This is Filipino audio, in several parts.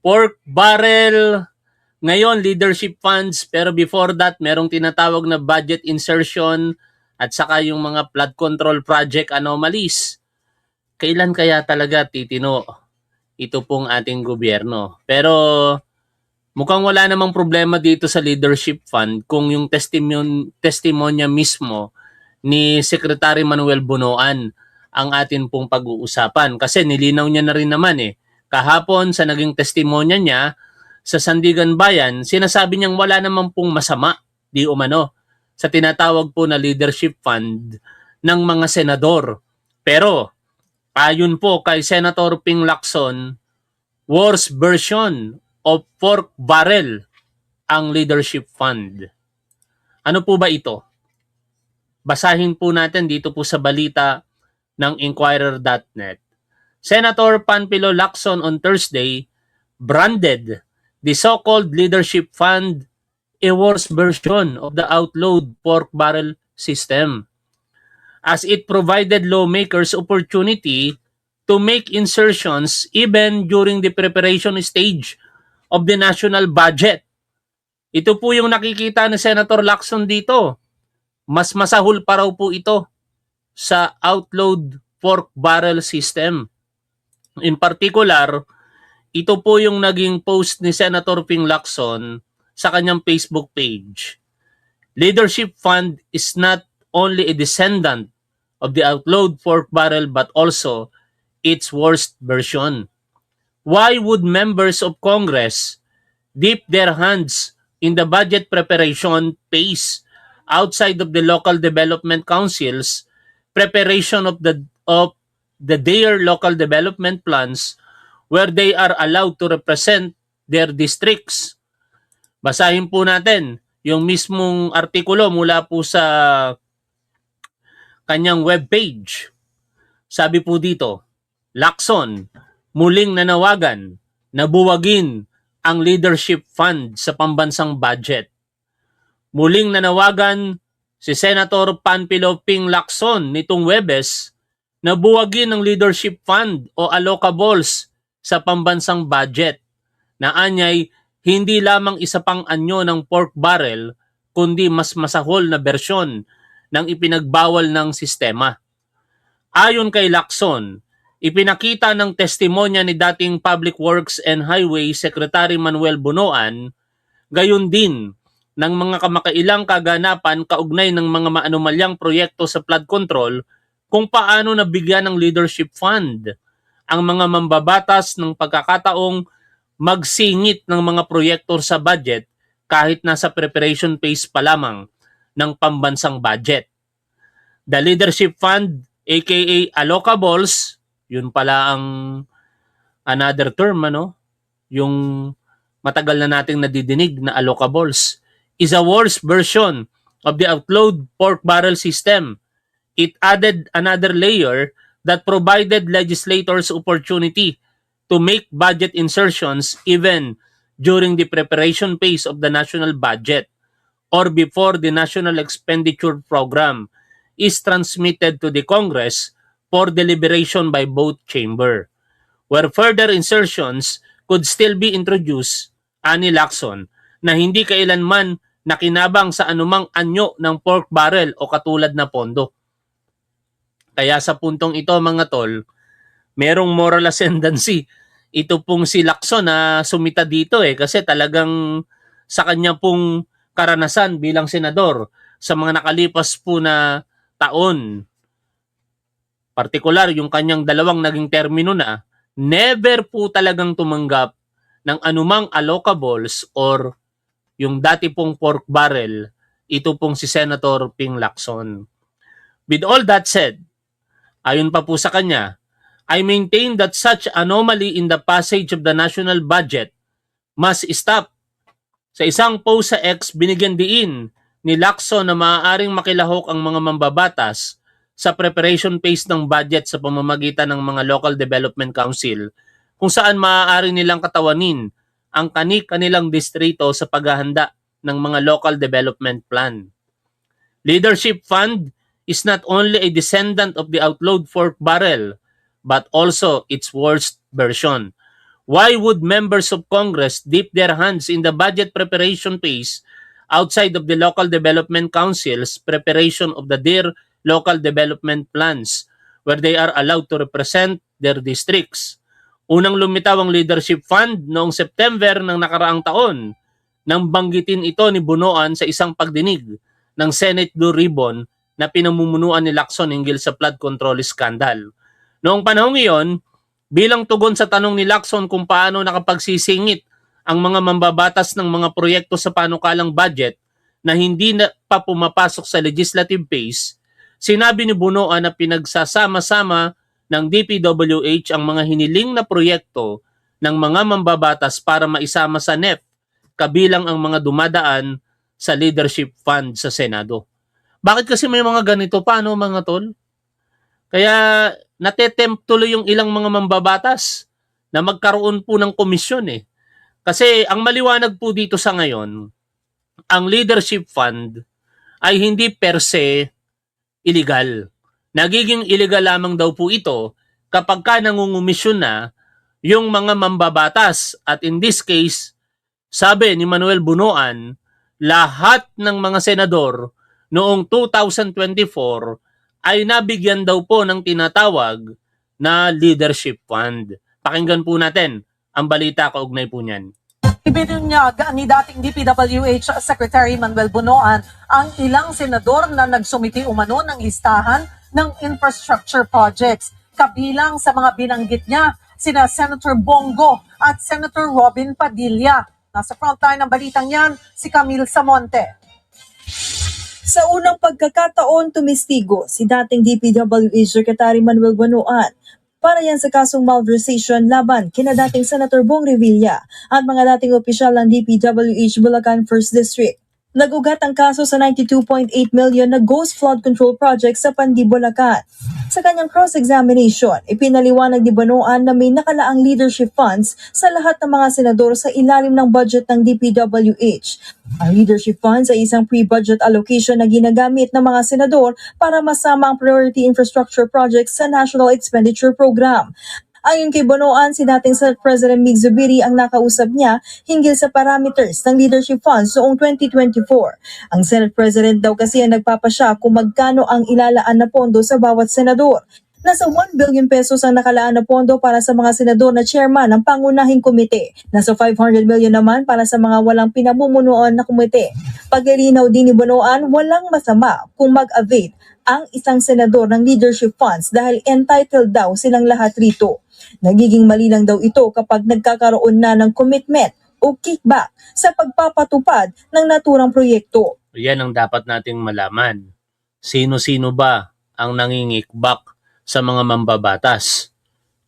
Pork barrel, ngayon leadership funds, pero before that merong tinatawag na budget insertion at saka yung mga flood control project anomalies. Kailan kaya talaga titino ito pong ating gobyerno? Pero mukhang wala namang problema dito sa leadership fund kung yung testimonya mismo ni Secretary Manuel Bunoan ang atin pong pag-uusapan. Kasi nilinaw niya na rin naman kahapon sa naging testimonya niya sa Sandigan Bayan, sinasabi niyang wala namang pong masama, di umano, sa tinatawag po na leadership fund ng mga senador. Pero, ayon po kay Senator Ping Lacson, worst version of pork barrel ang leadership fund. Ano po ba ito? Basahin po natin dito po sa balita ng Inquirer.net. Senator Panfilo Lacson on Thursday branded the so-called leadership fund a worse version of the outlawed pork barrel system, as it provided lawmakers opportunity to make insertions even during the preparation stage of the national budget. Ito po yung nakikita ni Senator Lacson dito. Mas masahol pa raw po ito sa outlawed pork barrel system. In particular, ito po yung naging post ni Senator Ping Lacson sa kanyang Facebook page. Leadership fund is not only a descendant of the outlawed pork barrel but also its worst version. Why would members of Congress dip their hands in the budget preparation phase outside of the local development councils preparation of their local development plans where they are allowed to represent their districts? Basahin po natin yung mismong artikulo mula po sa kanyang webpage. Sabi po dito, Lacson muling nanawagan na buwagin ang leadership fund sa pambansang budget. Muling nanawagan si Senator Panfilo Ping Lacson nitong Webes na buwagin ang leadership fund o allocables sa pambansang budget na anyay hindi lamang isa pang anyo ng pork barrel kundi mas masahol na bersyon ng ipinagbawal ng sistema. Ayon kay Lacson, ipinakita ng testimonya ni dating Public Works and Highway Secretary Manuel Bunoan, gayon din ng mga kamakailang kaganapan kaugnay ng mga maanumalyang proyekto sa flood control kung paano nabigyan ng leadership fund ang mga mambabatas ng pagkakataong magsingit ng mga proyekto sa budget kahit nasa preparation phase pa lamang ng pambansang budget. The leadership fund, aka allocables, yun pala ang another term, yung matagal na nating nadidinig na allocables, is a worse version of the outlawed pork barrel system. It added another layer that provided legislators opportunity to make budget insertions even during the preparation phase of the national budget or before the National Expenditure Program is transmitted to the Congress for deliberation by both chamber, where further insertions could still be introduced, ani Lacson, na hindi kailanman nakinabang sa anumang anyo ng pork barrel o katulad na pondo. Kaya sa puntong ito mga tol, merong moral ascendancy ito pong si Lacson na sumita dito kasi talagang sa kanya pong karanasan bilang senador sa mga nakalipas po na taon, partikular yung kanyang dalawang naging termino na, never po talagang tumanggap ng anumang allocables or yung dati pong pork barrel, ito pong si Senator Ping Lacson. With all that said, ayon pa po sa kanya, I maintain that such anomaly in the passage of the national budget must stop. Sa isang post sa X, binigyan diin ni Lacson na maaaring makilahok ang mga mambabatas sa preparation phase ng budget sa pamamagitan ng mga local development council kung saan maaari nilang katawanin ang kani-kanilang distrito sa paghahanda ng mga local development plan. Leadership fund is not only a descendant of the outlawed pork barrel but also its worst version, Why would members of Congress dip their hands in the budget preparation phase outside of the local development council's preparation of their local development plans where they are allowed to represent their districts? Unang lumitaw ang Leadership Fund noong September ng nakaraang taon nang banggitin ito ni Bunoan sa isang pagdinig ng Senate Blue Ribbon na pinamumunuan ni Lacson hinggil sa flood control scandal. Noong panahong iyon, bilang tugon sa tanong ni Lacson kung paano nakapagsisingit ang mga mambabatas ng mga proyekto sa panukalang budget na hindi na pa pumapasok sa legislative phase, sinabi ni Bunoan na pinagsasama-sama ng DPWH ang mga hiniling na proyekto ng mga mambabatas para maisama sa NEP, kabilang ang mga dumadaan sa Leadership Fund sa Senado. Bakit kasi may mga ganito pa, no, mga tol? Kaya natetempt tuloy yung ilang mga mambabatas na magkaroon po ng komisyon eh. Kasi ang maliwanag po dito sa ngayon, ang Leadership Fund ay hindi per se illegal. Nagiging illegal lamang daw po ito kapag ka nangungumisyon na yung mga mambabatas. At in this case, sabi ni Manuel Bunoan, lahat ng mga senador noong 2024 ay nabigyan daw po ng tinatawag na Leadership Fund. Pakinggan po natin ang balita kaugnay po niyan. Ibinunyag ni dating DPWH Secretary Manuel Bunoan ang ilang senador na nagsumiti umano ng listahan ng infrastructure projects. Kabilang sa mga binanggit niya, sina Senator Bongo at Senator Robin Padilla. Nasa frontline ng balitang yan, si Camille Samonte. Sa unang pagkakataon, tumistigo si dating DPWH Secretary Manuel Bunoan para yan sa kasong malversation laban kina dating Senator Bong Revilla at mga dating opisyal ng DPWH Bulacan 1st District. Nagugat ang kaso sa 92.8 million na ghost flood control project sa Pandi, Bulacan. Sa kanyang cross-examination, ipinaliwanag ni Bunoan na may nakalaang leadership funds sa lahat ng mga senador sa ilalim ng budget ng DPWH. Ang leadership funds ay isang pre-budget allocation na ginagamit ng mga senador para masama ang priority infrastructure projects sa National Expenditure Program. Ayon kay Bunoan, si dating Senate President Mig Zubiri ang nakausap niya hinggil sa parameters ng leadership funds noong 2024. Ang Senate President daw kasi ang nagpapasya kung magkano ang ilalaan na pondo sa bawat senador. Nasa 1 billion pesos ang nakalaan na pondo para sa mga senador na chairman ng pangunahing komite. Nasa 500 million naman para sa mga walang pinamumunuan na komite. Paglilinaw din ni Bunoan, walang masama kung mag-avail ang isang senador ng leadership funds dahil entitled daw silang lahat rito. Nagiging mali lang daw ito kapag nagkakaroon na ng commitment o kickback sa pagpapatupad ng naturang proyekto. Yan ang dapat nating malaman. Sino-sino ba ang nangingickback sa mga mambabatas?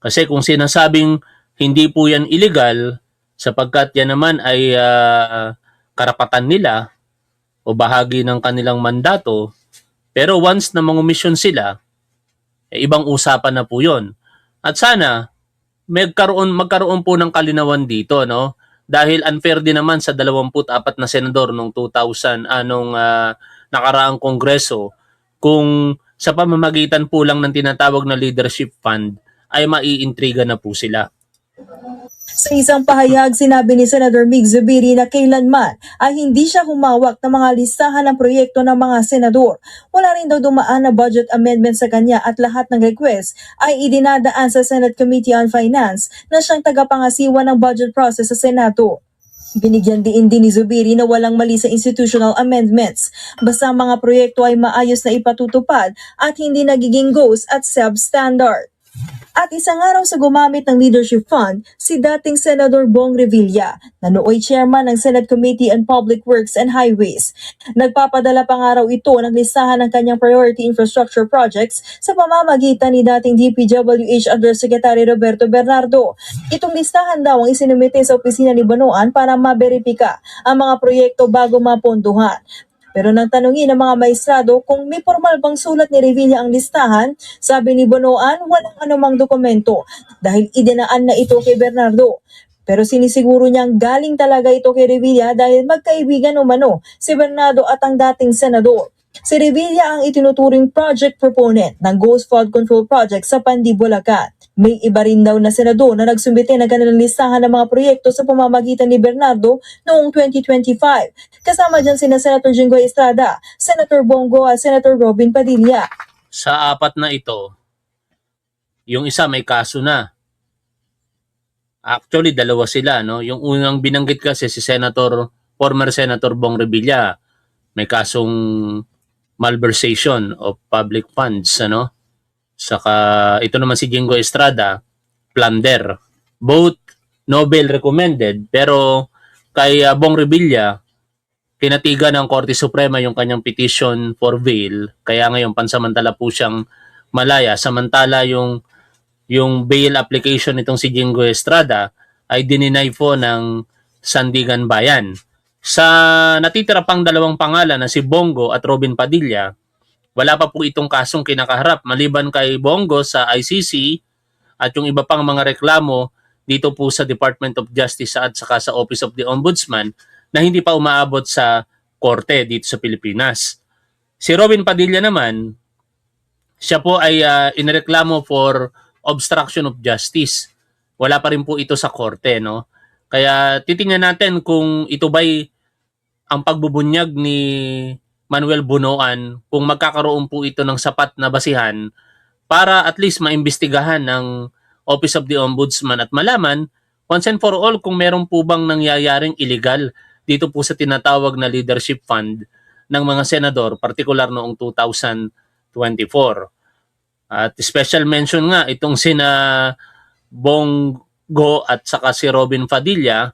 Kasi kung sinasabing hindi po yan illegal, sapagkat yan naman ay karapatan nila o bahagi ng kanilang mandato, pero once na mangumisyon sila, ibang usapan na po yon. At sana magkaroon po ng kalinawan dito, no? Dahil unfair din naman sa 24 na senador nung 2000 nakaraang kongreso kung sa pamamagitan po lang ng tinatawag na leadership fund ay maiintriga na po sila. Sa isang pahayag, sinabi ni Senator Mig Zubiri na kailanman ay hindi siya humawak ng mga listahan ng proyekto ng mga senador. Wala rin daw dumaan na budget amendment sa kanya at lahat ng request ay idinadaan sa Senate Committee on Finance na siyang tagapangasiwa ng budget process sa Senado. Binigyan din ni Zubiri na walang mali sa institutional amendments. Basta ang mga proyekto ay maayos na ipatutupad at hindi nagiging ghost at substandard. At isang araw sa gumamit ng Leadership Fund, si dating Senador Bong Revilla, na nooy chairman ng Senate Committee on Public Works and Highways. Nagpapadala pang araw ito ng listahan ng kanyang priority infrastructure projects sa pamamagitan ni dating DPWH Undersecretary Roberto Bernardo. Itong listahan daw ang isinumite sa opisina ni Bunoan para maberipika ang mga proyekto bago mapondohan. Pero nang tanungin ng mga maestrado kung may formal bang sulat ni Revilla ang listahan, sabi ni Bunoan walang anumang dokumento dahil idinaan na ito kay Bernardo. Pero sinisiguro niyang galing talaga ito kay Revilla dahil magkaibigan umano si Bernardo at ang dating senador. Si Revilla ang itinuturing project proponent ng Ghost Flood Control Project sa Pandi, Bulacan. May iba rin daw na senador na nagsumite ng kanilang listahan ng mga proyekto sa pamamagitan ni Bernardo noong 2025. Kasama dyan sina Senator Jinggoy Estrada, Senator Bongo at Senator Robin Padilla. Sa apat na ito, yung isa may kaso na. Actually, dalawa sila, no? Yung unang binanggit kasi si former Senator Bong Revilla, may kasong malversation of public funds, ano? Saka ito naman si Jingo Estrada, plunder. Both Nobel recommended, pero kay Bong Revilla, kinatigan ng Korte Suprema yung kanyang petition for bail, kaya ngayon pansamantala po siyang malaya. Samantala yung bail application nitong si Jingo Estrada ay dininay po ng Sandigan Bayan. Sa natitira pang dalawang pangalan na si Bongo at Robin Padilla, wala pa po itong kasong kinakaharap maliban kay Bongo sa ICC at yung iba pang mga reklamo dito po sa Department of Justice at saka sa Office of the Ombudsman na hindi pa umaabot sa korte dito sa Pilipinas. Si Robin Padilla naman, siya po ay inireklamo for obstruction of justice. Wala pa rin po ito sa korte, no? Kaya titingnan natin kung ito ba'y ang pagbubunyag ni Manuel Bunoan, kung magkakaroon po ito ng sapat na basihan para at least maimbestigahan ng Office of the Ombudsman at malaman once and for all kung meron po bang nangyayaring illegal dito po sa tinatawag na leadership fund ng mga senador, particular noong 2024. At special mention nga itong sina Bongo at saka si Robin Padilla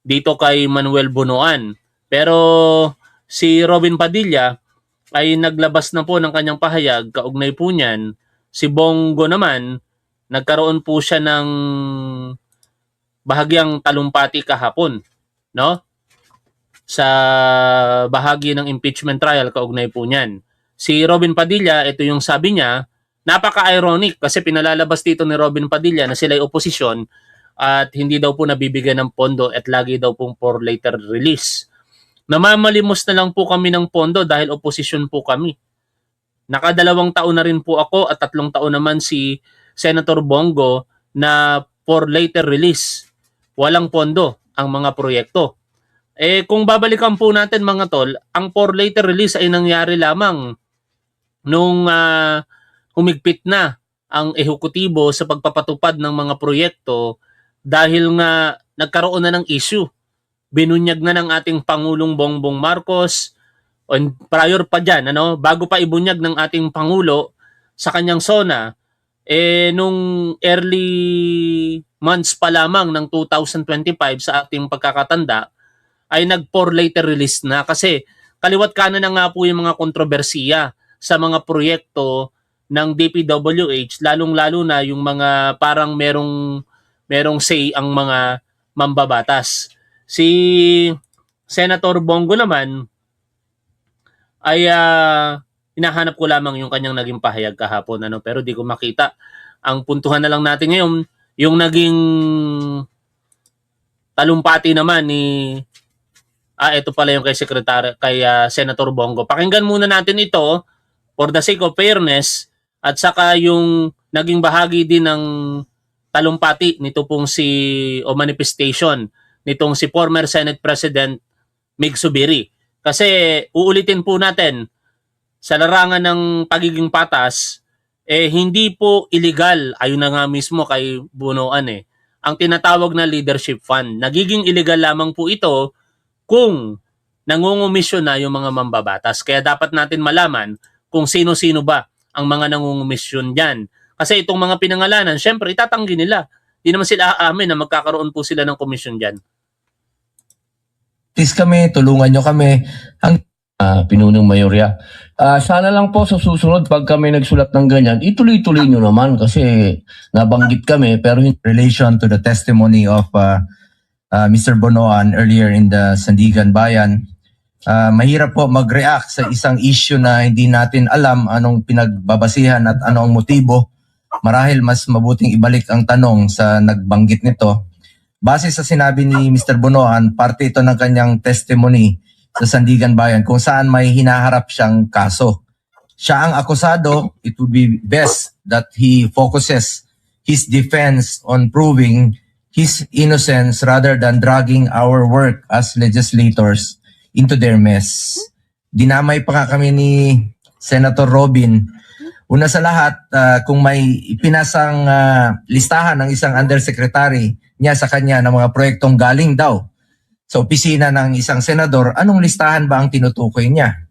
dito kay Manuel Bunoan. Pero si Robin Padilla ay naglabas na po ng kanyang pahayag kaugnay po niyan. Si Bongo naman, nagkaroon po siya ng bahagyang talumpati kahapon, no? Sa bahagi ng impeachment trial kaugnay po niyan. Si Robin Padilla, ito yung sabi niya, napaka-ironic kasi pinalalabas dito ni Robin Padilla na sila ay oposisyon at hindi daw po nabibigyan ng pondo at lagi daw pong for later release. Namamalimos na lang po kami ng pondo dahil oposisyon po kami. Nakadalawang taon na rin po ako at 3 taon naman si Senator Bongo na for later release. Walang pondo ang mga proyekto. Kung babalikan po natin mga tol, ang for later release ay nangyari lamang nung humigpit na ang ehekutibo sa pagpapatupad ng mga proyekto dahil nga nagkaroon na ng issue. Binunyag na ng ating Pangulong Bongbong Marcos prior pa dyan, bago pa ibunyag ng ating Pangulo sa kanyang SONA, nung early months pa lamang ng 2025 sa ating pagkakatanda, ay nag-for later release na kasi kaliwat kanan na nga po yung mga kontrobersiya sa mga proyekto ng DPWH, lalong-lalo na yung mga parang merong say ang mga mambabatas. Si Senator Bongo naman ay hinahanap ko lamang yung kanyang naging pahayag kahapon, pero di ko makita. Ang puntuhan na lang natin ngayon, yung naging talumpati naman ni ito pala yung kay Senator Bongo. Pakinggan muna natin ito for the sake of fairness at saka yung naging bahagi din ng talumpati nito pong manifestation nitong si former Senate President Mig Zubiri. Kasi uulitin po natin sa larangan ng pagiging patas, hindi po illegal, ayun na nga mismo kay Bunoan ang tinatawag na leadership fund. Nagiging illegal lamang po ito kung nangungumisyon na yung mga mambabatas. Kaya dapat natin malaman kung sino-sino ba ang mga nangungumisyon dyan. Kasi itong mga pinangalanan, syempre itatanggi nila. Di naman sila aamin na magkakaroon po sila ng komisyon dyan. Please kami, tulungan nyo kami ang pinunong mayorya. Sana lang po sa susunod pag kami nagsulat ng ganyan, ituloy-tuloy nyo naman kasi nabanggit kami pero in relation to the testimony of Mr. Bonoan earlier in the Sandigan Bayan, mahirap po mag-react sa isang issue na hindi natin alam anong pinagbabasihan at ano ang motibo. Marahil mas mabuting ibalik ang tanong sa nagbanggit nito. Base sa sinabi ni Mr. Bonoan, parte ito ng kanyang testimony sa Sandigan Bayan kung saan may hinaharap siyang kaso. Siya ang akusado, it would be best that he focuses his defense on proving his innocence rather than dragging our work as legislators into their mess. Dinamay pa nga kami ni Senator Robin. Una sa lahat, kung may ipinasang listahan ng isang undersecretary niya sa kanya ng mga proyektong galing daw sa opisina ng isang senador, anong listahan ba ang tinutukoy niya?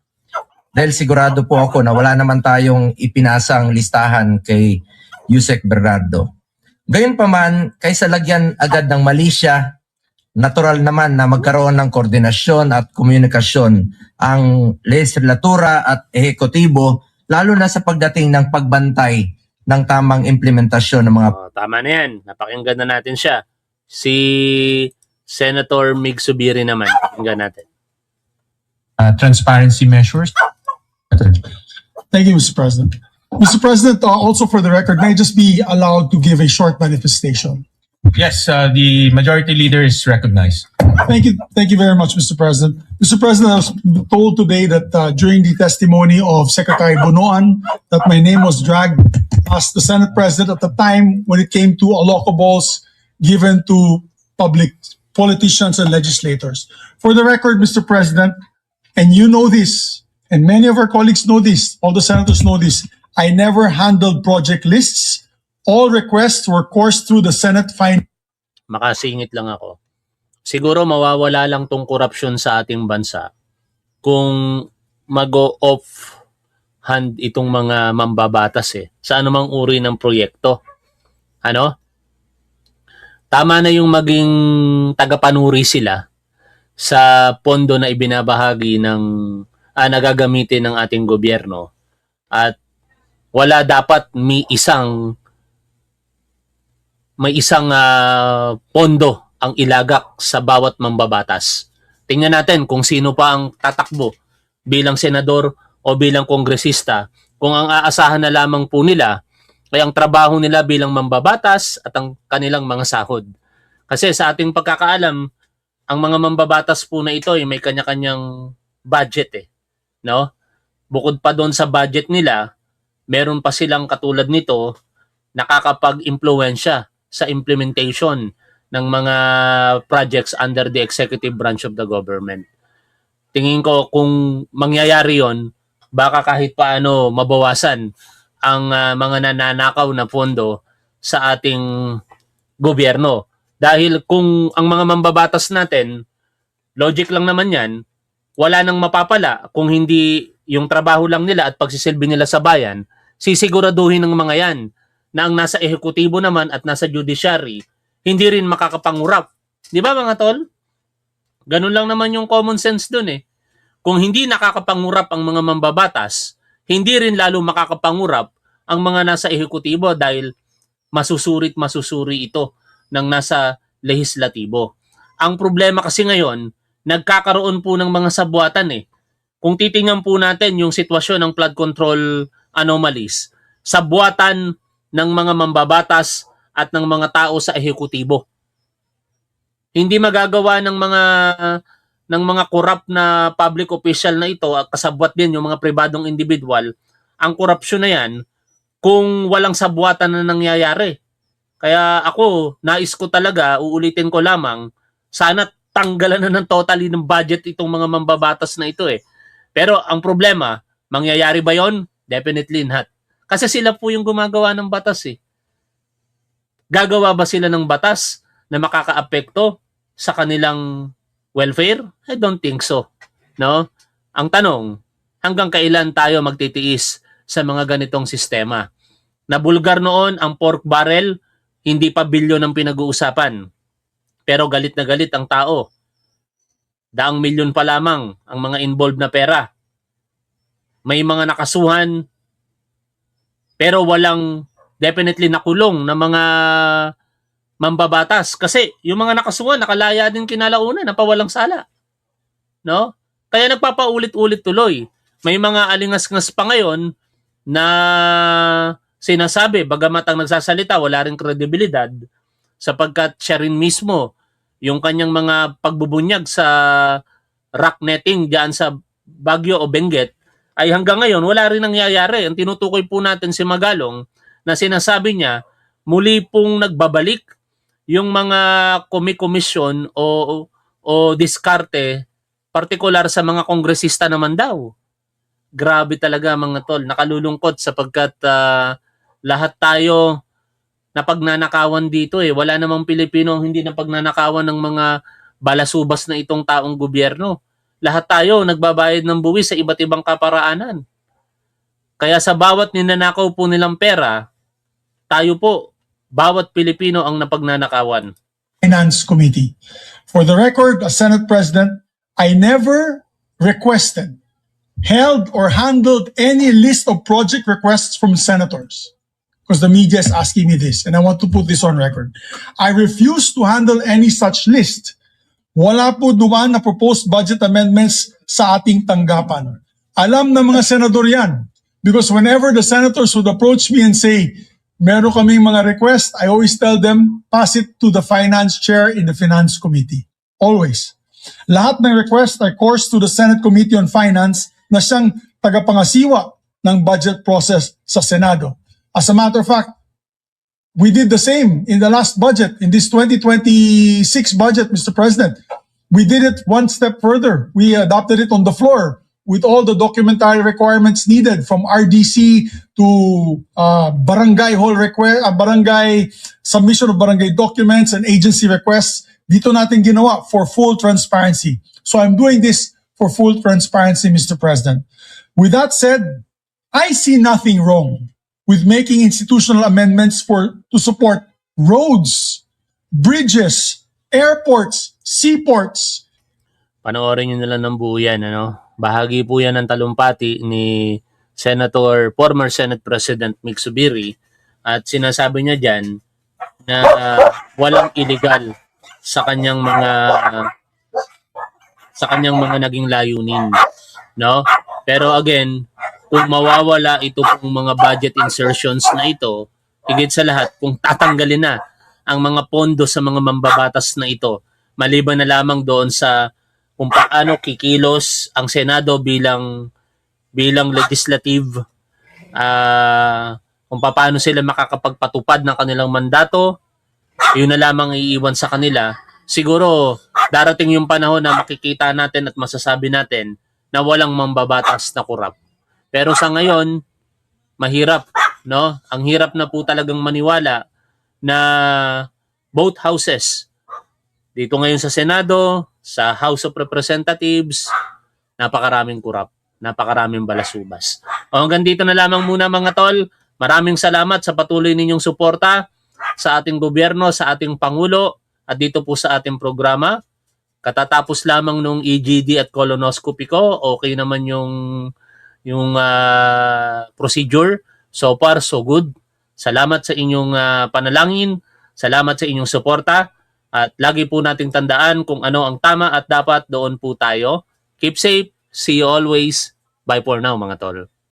Dahil sigurado po ako na wala naman tayong ipinasang listahan kay Yusek Bernardo. Gayunpaman, kaysa lagyan agad ng malisya, natural naman na magkaroon ng koordinasyon at komunikasyon ang legislatura at ehekutibo, lalo na sa pagdating ng pagbantay ng tamang implementasyon ng mga Tama na yan. Napakinggan na natin siya. Si Senator Mig Zubiri naman. Pakinggan natin. Transparency measures. Thank you, Mr. President. Mr. President, also for the record, may I just be allowed to give a short manifestation? Yes, the majority leader is recognized. Thank you. Thank you very much, Mr. President. Mr. President, I was told today that during the testimony of Secretary Bonoan, that my name was dragged as the Senate President at the time when it came to allocables given to public politicians and legislators. For the record, Mr. President, and you know this, and many of our colleagues know this, all the senators know this, I never handled project lists. All requests were coursed through the Senate Finance. Makasingit lang ako. Siguro mawawala lang tong korupsyon sa ating bansa kung mag-off hand itong mga mambabatas sa anumang uri ng proyekto. Ano? Tama na yung maging tagapanuri sila sa pondo na ibinabahagi ng nagagamitin ng ating gobyerno, at wala dapat may isang pondo ang ilagak sa bawat mambabatas. Tingnan natin kung sino pa ang tatakbo bilang senador o bilang kongresista, kung ang aasahan na lamang po nila ay ang trabaho nila bilang mambabatas at ang kanilang mga sahod. Kasi sa ating pagkakaalam, ang mga mambabatas po na ito ay may kanya-kanyang budget no? Bukod pa doon sa budget nila, meron pa silang katulad nito nakakapag-impluwensya sa implementation ng mga projects under the executive branch of the government. Tingin ko kung mangyayari yon, baka kahit paano mabawasan ang mga nananakaw na pondo sa ating gobyerno. Dahil kung ang mga mambabatas natin, logic lang naman yan, wala nang mapapala kung hindi yung trabaho lang nila at pagsisilbi nila sa bayan, sisiguraduhin ng mga yan na ang nasa ehekutibo naman at nasa judiciary hindi rin makakapangurap. Di ba mga tol? Ganun lang naman yung common sense dun Kung hindi nakakapangurap ang mga mambabatas, hindi rin lalo makakapangurap ang mga nasa ehekutibo dahil masusuri ito ng nasa lehislatibo. Ang problema kasi ngayon, nagkakaroon po ng mga sabwatan Kung titingnan po natin yung sitwasyon ng flood control anomalies, sabwatan ng mga mambabatas at ng mga tao sa ehekutibo. Hindi magagawa ng mga corrupt na public official na ito at kasabwat din yung mga pribadong individual ang korupsyon na yan kung walang sabwatan na nangyayari. Kaya ako, nais ko talaga, uulitin ko lamang, sana tanggalan na ng totally ng budget itong mga mambabatas na ito Pero ang problema, mangyayari ba yon? Definitely not. Kasi sila po yung gumagawa ng batas Gagawa ba sila ng batas na makakaapekto sa kanilang welfare? I don't think so. No? Ang tanong, hanggang kailan tayo magtitiis sa mga ganitong sistema? Nabulgar noon ang pork barrel, hindi pa bilyon ang pinag-uusapan. Pero galit na galit ang tao. Daang milyon pa lamang ang mga involved na pera. May mga nakasuhan, pero walang definitely nakulong na mga mambabatas. Kasi yung mga nakasuhan, nakalaya din kinalauna, napawalang sala. No? Kaya nagpapaulit-ulit tuloy. May mga alingas-ngas pa ngayon na sinasabi, bagamat ang nagsasalita, wala rin kredibilidad, sapagkat siya rin mismo, yung kanyang mga pagbubunyag sa rock netting diyan sa Baguio o Benguet, ay hanggang ngayon wala rin nangyayari. Ang tinutukoy po natin si Magalong na sinasabi niya muli pong nagbabalik yung mga komisyon o diskarte, partikular sa mga kongresista naman daw. Grabe talaga mga tol, nakalulungkot sapagkat lahat tayo napagnanakawan dito eh. Wala namang Pilipino ang hindi napagnanakawan ng mga balasubas na itong taong gobyerno. Lahat tayo nagbabayad ng buwis sa iba't ibang kaparaanan. Kaya sa bawat ninanakaw po nilang pera, tayo po, bawat Pilipino ang napagnanakawan. Finance Committee. For the record, as Senate President, I never requested, held, or handled any list of project requests from senators. Because the media is asking me this, and I want to put this on record. I refuse to handle any such list. Wala po dumaan na proposed budget amendments sa ating tanggapan. Alam ng mga senador yan. Because whenever the senators would approach me and say, meron kaming mga request, I always tell them, pass it to the finance chair in the finance committee. Always. Lahat ng request ay course to the Senate Committee on Finance na siyang tagapangasiwa ng budget process sa Senado. As a matter of fact, we did the same in the last budget, in this 2026 budget, Mr. President. We did it one step further. We adopted it on the floor with all the documentary requirements needed from RDC to barangay hall request, barangay submission of barangay documents and agency requests. Dito natin ginawa for full transparency. So I'm doing this for full transparency, Mr. President. With that said, I see nothing wrong with making institutional amendments to support roads, bridges, airports, seaports. Panoorin nyo na lang ng buo yan, ano? Bahagi po yan ng talumpati ni former Senate President Mick Zubiri, at sinasabi niya dyan na walang illegal sa kanyang mga naging layunin, no? Pero again, kung mawawala ito pong mga budget insertions na ito, higit sa lahat kung tatanggalin na ang mga pondo sa mga mambabatas na ito, maliban na lamang doon sa kung paano kikilos ang Senado bilang legislative, kung paano sila makakapagpatupad ng kanilang mandato, yun na lamang iiwan sa kanila. Siguro darating yung panahon na makikita natin at masasabi natin na walang mambabatas na korap. Pero sa ngayon, mahirap, no? Ang hirap na po talagang maniwala na both houses, dito ngayon sa Senado, sa House of Representatives, napakaraming korap, napakaraming balasubas. O hanggang dito na lamang muna mga tol. Maraming salamat sa patuloy ninyong suporta sa ating gobyerno, sa ating Pangulo, at dito po sa ating programa. Katatapos lamang nung EGD at colonoscopy ko, okay naman yung procedure. So far, so good. Salamat sa inyong panalangin, salamat sa inyong suporta. At lagi po nating tandaan kung ano ang tama at dapat, doon po tayo. Keep safe. See you always. Bye for now mga tol.